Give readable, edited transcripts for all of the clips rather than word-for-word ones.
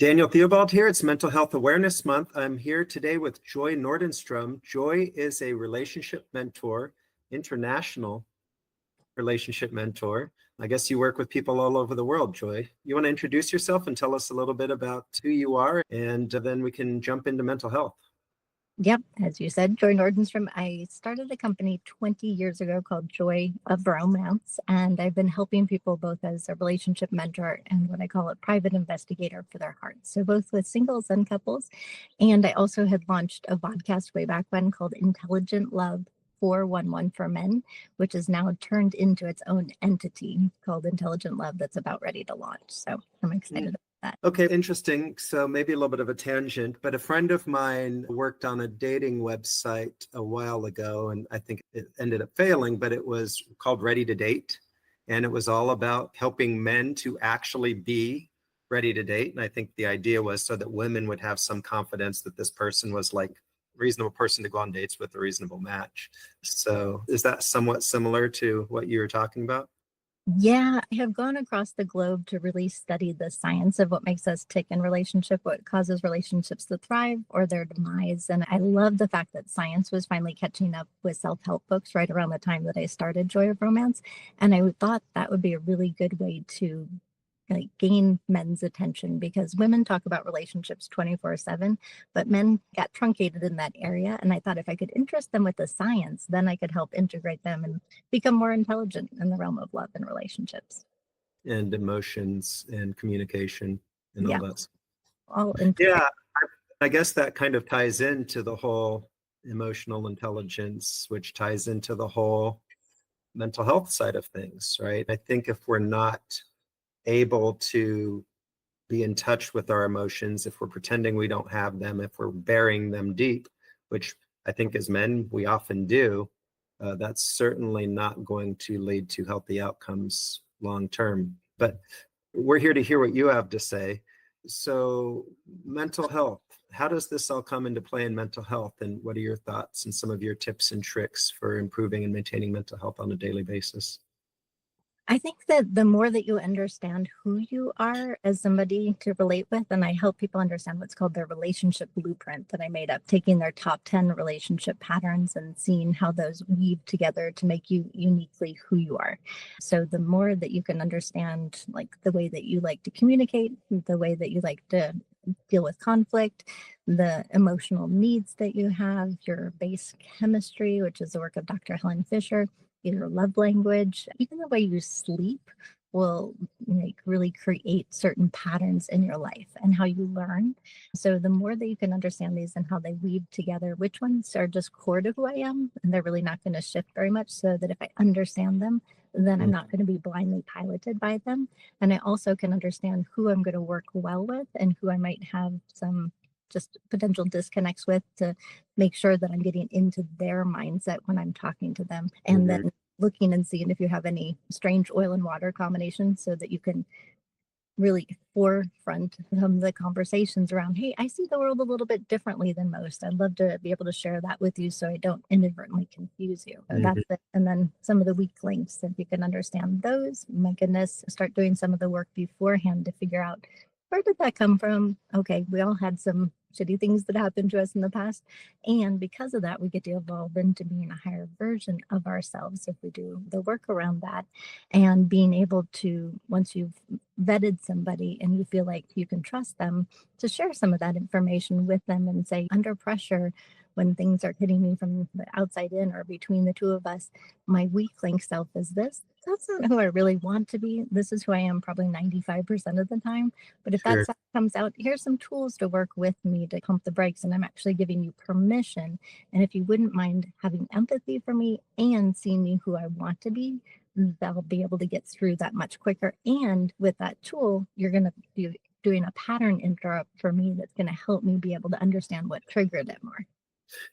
Daniel Theobald here. It's Mental Health Awareness Month. I'm here today with Joy Nordenstrom. Joy is a relationship mentor, international relationship mentor. I guess you work with people all over the world, Joy. You want to introduce yourself and tell us a little bit about who you are, and then we can jump into mental health. Yep, as you said, Joy Nordenstrom. I started a company 20 years ago called Joy of Romance, and I've been helping people both as a relationship mentor and what I call a private investigator for their hearts. So both with singles and couples. And I also had launched a podcast way back when called Intelligent Love 411 for Men, which is now turned into its own entity called Intelligent Love that's about ready to launch. So I'm excited about that. Okay, interesting. So maybe a little bit of a tangent, but a friend of mine worked on a dating website a while ago, and I think it ended up failing, but it was called Ready to Date. And it was all about helping men to actually be ready to date. And I think the idea was so that women would have some confidence that this person was like a reasonable person to go on dates with, a reasonable match. So is that somewhat similar to what you were talking about? Yeah, I have gone across the globe to really study the science of what makes us tick in relationship, what causes relationships to thrive or their demise. And I love the fact that science was finally catching up with self-help books right around the time that I started Joy of Romance. And I thought that would be a really good way to gain men's attention, because women talk about relationships 24/7, but men got truncated in that area. And I thought if I could interest them with the science, then I could help integrate them and become more intelligent in the realm of love and relationships. And emotions and communication and all Yeah, that. all integrate. Yeah, I guess that kind of ties into the whole emotional intelligence, which ties into the whole mental health side of things, right? I think if we're not able to be in touch with our emotions, if we're pretending we don't have them, if we're burying them deep, which I think as men we often do, that's certainly not going to lead to healthy outcomes long term. But we're here to hear what you have to say. So mental health, how does this all come into play in mental health, and what are your thoughts and some of your tips and tricks for improving and maintaining mental health on a daily basis? I think that the more that you understand who you are as somebody to relate with, and I help people understand what's called their relationship blueprint that I made up, taking their top 10 relationship patterns and seeing how those weave together to make you uniquely who you are. So the more that you can understand, like the way that you like to communicate, the way that you like to deal with conflict, the emotional needs that you have, your base chemistry, which is the work of Dr. Helen Fisher, your love language, even the way you sleep will really create certain patterns in your life and how you learn. So the more that you can understand these and how they weave together, which ones are just core to who I am, and they're really not going to shift very much, so that if I understand them, then I'm not going to be blindly piloted by them. And I also can understand who I'm going to work well with and who I might have some just potential disconnects with, to make sure that I'm getting into their mindset when I'm talking to them. And then looking and seeing if you have any strange oil and water combinations, so that you can really forefront the conversations around, hey, I see the world a little bit differently than most. I'd love to be able to share that with you so I don't inadvertently confuse you. So that's it. And then some of the weak links, if you can understand those, my goodness, start doing some of the work beforehand to figure out, where did that come from? Okay, we all had some shitty things that happened to us in the past. And because of that, we get to evolve into being a higher version of ourselves if we do the work around that. And being able to, once you've vetted somebody and you feel like you can trust them, to share some of that information with them and say, under pressure, when things are hitting me from the outside in or between the two of us, my weak link self is this. That's not who I really want to be. This is who I am probably 95% of the time. But if that stuff comes out, here's some tools to work with me to pump the brakes. And I'm actually giving you permission. And if you wouldn't mind having empathy for me and seeing me who I want to be, that'll be able to get through that much quicker. And with that tool, you're going to be doing a pattern interrupt for me that's going to help me be able to understand what triggered it more.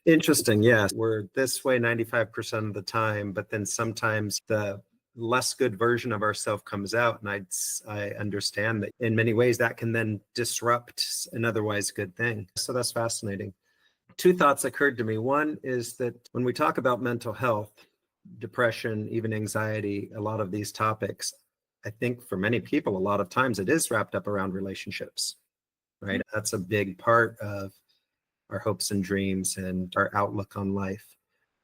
Interesting. Yes. We're this way 95% of the time, but then sometimes the less good version of ourselves comes out. And I understand that in many ways that can then disrupt an otherwise good thing. So that's fascinating. Two thoughts occurred to me. One is that when we talk about mental health, depression, even anxiety, a lot of these topics, I think for many people, a lot of times it is wrapped up around relationships. right? That's a big part of our hopes and dreams and our outlook on life.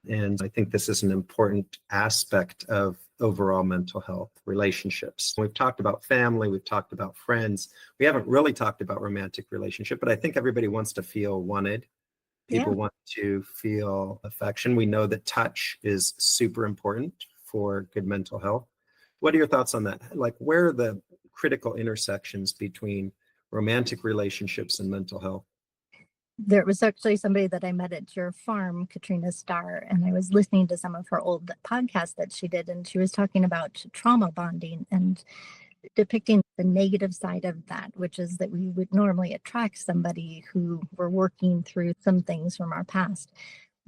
And I think this is an important aspect of overall mental health relationships. We've talked about family, we've talked about friends. We haven't really talked about romantic relationship, but I think everybody wants to feel wanted. People want to feel affection. We know that touch is super important for good mental health. What are your thoughts on that? Like, where are the critical intersections between romantic relationships and mental health? There was actually somebody that I met at your farm, Katrina Starr, and I was listening to some of her old podcasts that she did, and she was talking about trauma bonding and depicting the negative side of that, which is that we would normally attract somebody who we're working through some things from our past.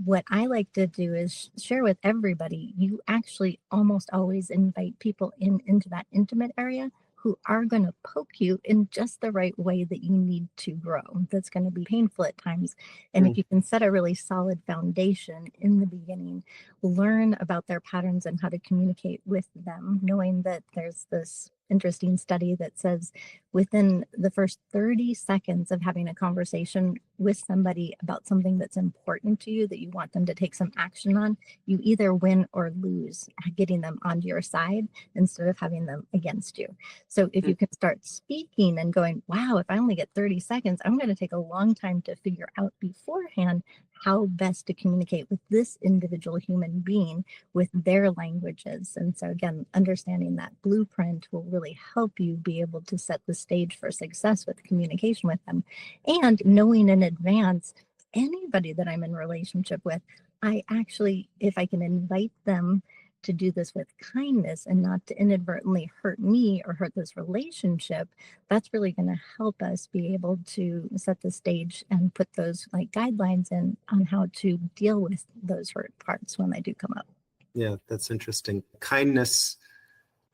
What I like to do is share with everybody, you actually almost always invite people into that intimate area who are going to poke you in just the right way that you need to grow. That's going to be painful at times. And if you can set a really solid foundation in the beginning, learn about their patterns and how to communicate with them, knowing that there's this interesting study that says within the first 30 seconds of having a conversation with somebody about something that's important to you that you want them to take some action on, you either win or lose getting them onto your side instead of having them against you. So if you can start speaking and going, wow, if I only get 30 seconds, I'm going to take a long time to figure out beforehand how best to communicate with this individual human being with their languages. And so again, understanding that blueprint will really help you be able to set the stage for success with communication with them. And knowing in advance, anybody that I'm in relationship with, I actually, if I can invite them to do this with kindness and not to inadvertently hurt me or hurt this relationship, that's really going to help us be able to set the stage and put those like guidelines in on how to deal with those hurt parts when they do come up. Yeah, that's interesting. Kindness,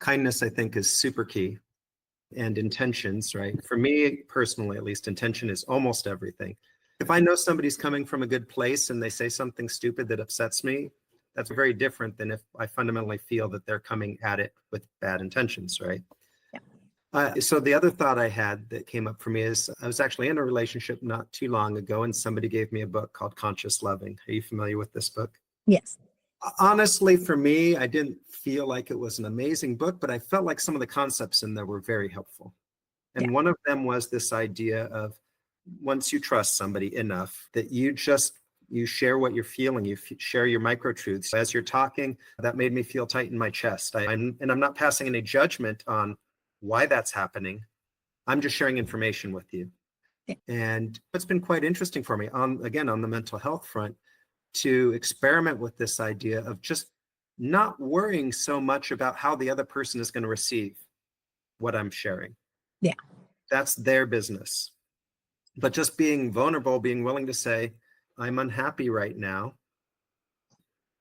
I think, is super key. And intentions, right? For me personally, at least, intention is almost everything. If I know somebody's coming from a good place and they say something stupid that upsets me, that's very different than if I fundamentally feel that they're coming at it with bad intentions, right? Yeah. So the other thought I had that came up for me is I was actually in a relationship not too long ago, and somebody gave me a book called Conscious Loving. Are you familiar with this book? Yes. Honestly, for me, I didn't feel like it was an amazing book, but I felt like some of the concepts in there were very helpful. And one of them was this idea of once you trust somebody enough that you share what you're feeling, you share your micro truths. As you're talking, that made me feel tight in my chest. I'm not passing any judgment on why that's happening. I'm just sharing information with you. Yeah. And it's been quite interesting for me on the mental health front to experiment with this idea of just not worrying so much about how the other person is going to receive what I'm sharing. Yeah. That's their business. But just being vulnerable, being willing to say, I'm unhappy right now.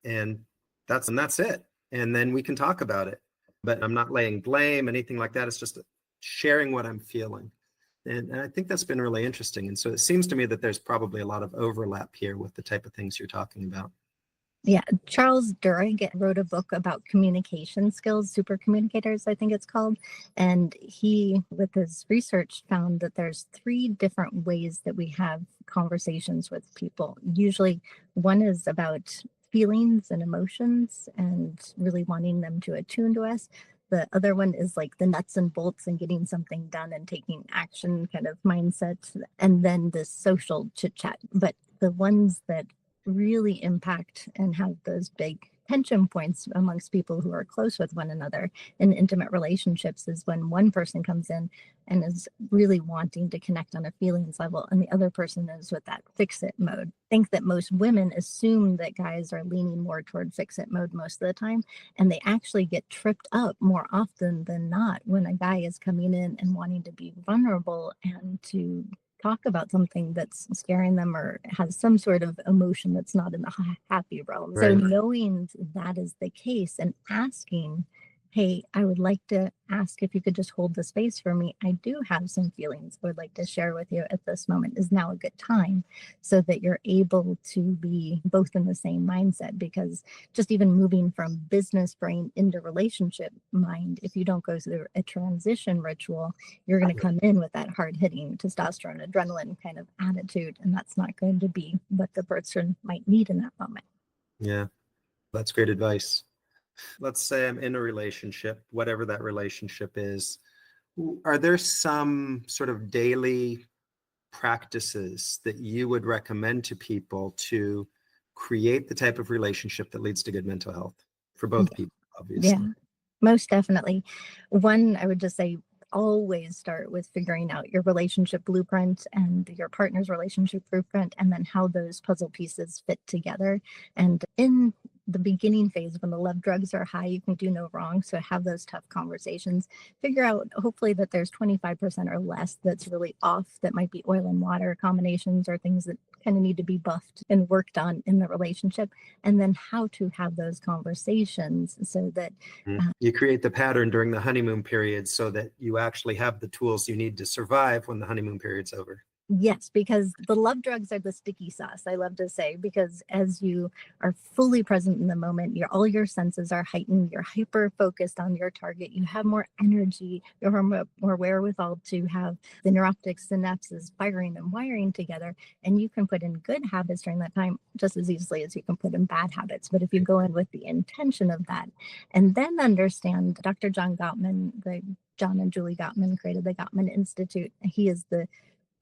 And that's it. And then we can talk about it. But I'm not laying blame, anything like that. It's just sharing what I'm feeling. And I think that's been really interesting. And so it seems to me that there's probably a lot of overlap here with the type of things you're talking about. Yeah, Charles Duhigg wrote a book about communication skills, super communicators, I think it's called. And he, with his research, found that there's 3 different ways that we have conversations with people. Usually one is about feelings and emotions and really wanting them to attune to us. The other one is like the nuts and bolts and getting something done and taking action kind of mindset. And then the social chit chat. But the ones that really impact and have those big tension points amongst people who are close with one another in intimate relationships is when one person comes in and is really wanting to connect on a feelings level and the other person is with that fix it mode. I think that most women assume that guys are leaning more toward fix it mode most of the time, and they actually get tripped up more often than not when a guy is coming in and wanting to be vulnerable and to talk about something that's scaring them or has some sort of emotion that's not in the happy realm. Right. So knowing that is the case and asking, hey, I would like to ask if you could just hold the space for me. I do have some feelings I would like to share with you at this moment. Is now a good time? So that you're able to be both in the same mindset. Because just even moving from business brain into relationship mind, if you don't go through a transition ritual, you're going to come in with that hard hitting testosterone, adrenaline kind of attitude. And that's not going to be what the person might need in that moment. Yeah, that's great advice. Let's say I'm in a relationship, whatever that relationship is. Are there some sort of daily practices that you would recommend to people to create the type of relationship that leads to good mental health for both people, obviously? Yeah, most definitely. One, I would just say always start with figuring out your relationship blueprint and your partner's relationship blueprint, and then how those puzzle pieces fit together. And in the beginning phase, when the love drugs are high, you can do no wrong. So have those tough conversations. Figure out, hopefully, that there's 25% or less that's really off, that might be oil and water combinations or things that kind of need to be buffed and worked on in the relationship. And then how to have those conversations so that you create the pattern during the honeymoon period so that you actually have the tools you need to survive when the honeymoon period's over. yes, because the love drugs are the sticky sauce, I love to say, because as you are fully present in the moment, all your senses are heightened, you're hyper focused on your target, you have more energy, you have more wherewithal to have the neuroptic synapses firing and wiring together, and you can put in good habits during that time just as easily as you can put in bad habits. But if you go in with the intention of that, and then understand, Dr. John Gottman, the John and Julie Gottman created the Gottman Institute. He is the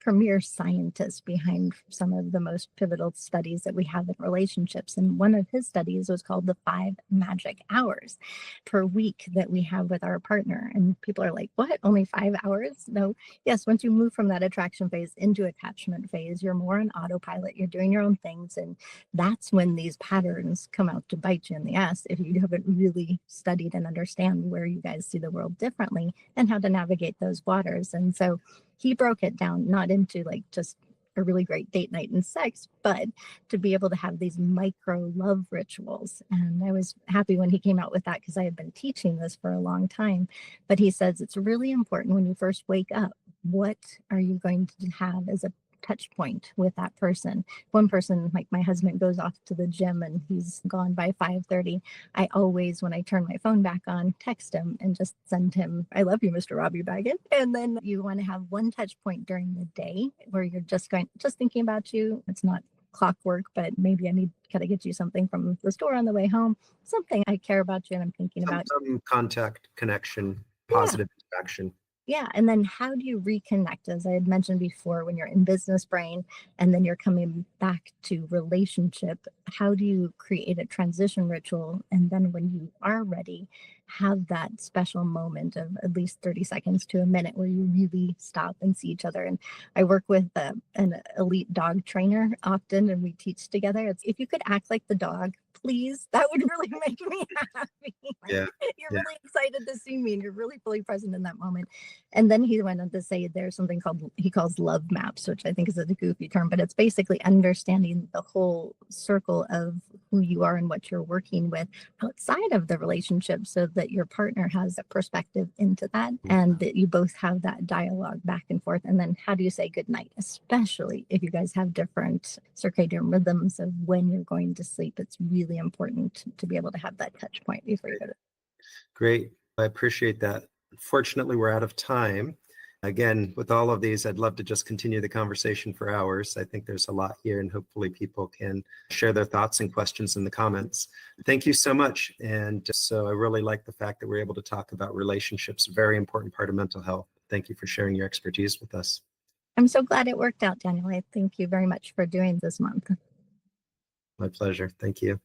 premier scientists behind some of the most pivotal studies that we have in relationships. And one of his studies was called the 5 magic hours per week that we have with our partner. And people are like, what? Only 5 hours? No. Yes, once you move from that attraction phase into attachment phase, you're more on autopilot, you're doing your own things. And that's when these patterns come out to bite you in the ass if you haven't really studied and understand where you guys see the world differently and how to navigate those waters. And so he broke it down, not into like just a really great date night and sex, but to be able to have these micro love rituals. And I was happy when he came out with that, because I had been teaching this for a long time. But he says it's really important when you first wake up, what are you going to have as a touch point with that person? One person, like my husband, goes off to the gym and he's gone by 5:30. I always, when I turn my phone back on, text him and just send him, I love you, Mr. Robbie Baggett. And then you want to have one touch point during the day where you're just thinking about you. It's not clockwork, but maybe I need to get you something from the store on the way home, something I care about you and I'm thinking about. Some contact, connection, Yeah. positive interaction. Yeah. And then how do you reconnect? As I had mentioned before, when you're in business brain and then you're coming back to relationship, how do you create a transition ritual? And then when you are ready, have that special moment of at least 30 seconds to a minute where you really stop and see each other. And I work with an elite dog trainer often, and we teach together. It's, if you could act like the dog, please, that would really make me happy. Yeah. You're really excited to see me and you're really fully present in that moment. And then he went on to say there's something called, he calls love maps, which I think is a goofy term, but it's basically understanding the whole circle of who you are and what you're working with outside of the relationship, so that your partner has a perspective into that and that you both have that dialogue back and forth. And then how do you say goodnight, especially if you guys have different circadian rhythms of when you're going to sleep? It's really important to be able to have that touch point before you go to. Great. I appreciate that. Unfortunately, we're out of time. Again, with all of these, I'd love to just continue the conversation for hours. I think there's a lot here, and hopefully people can share their thoughts and questions in the comments. Thank you so much. And so I really like the fact that we're able to talk about relationships, a very important part of mental health. Thank you for sharing your expertise with us. I'm so glad it worked out, Daniel. I thank you very much for doing this month. My pleasure. Thank you.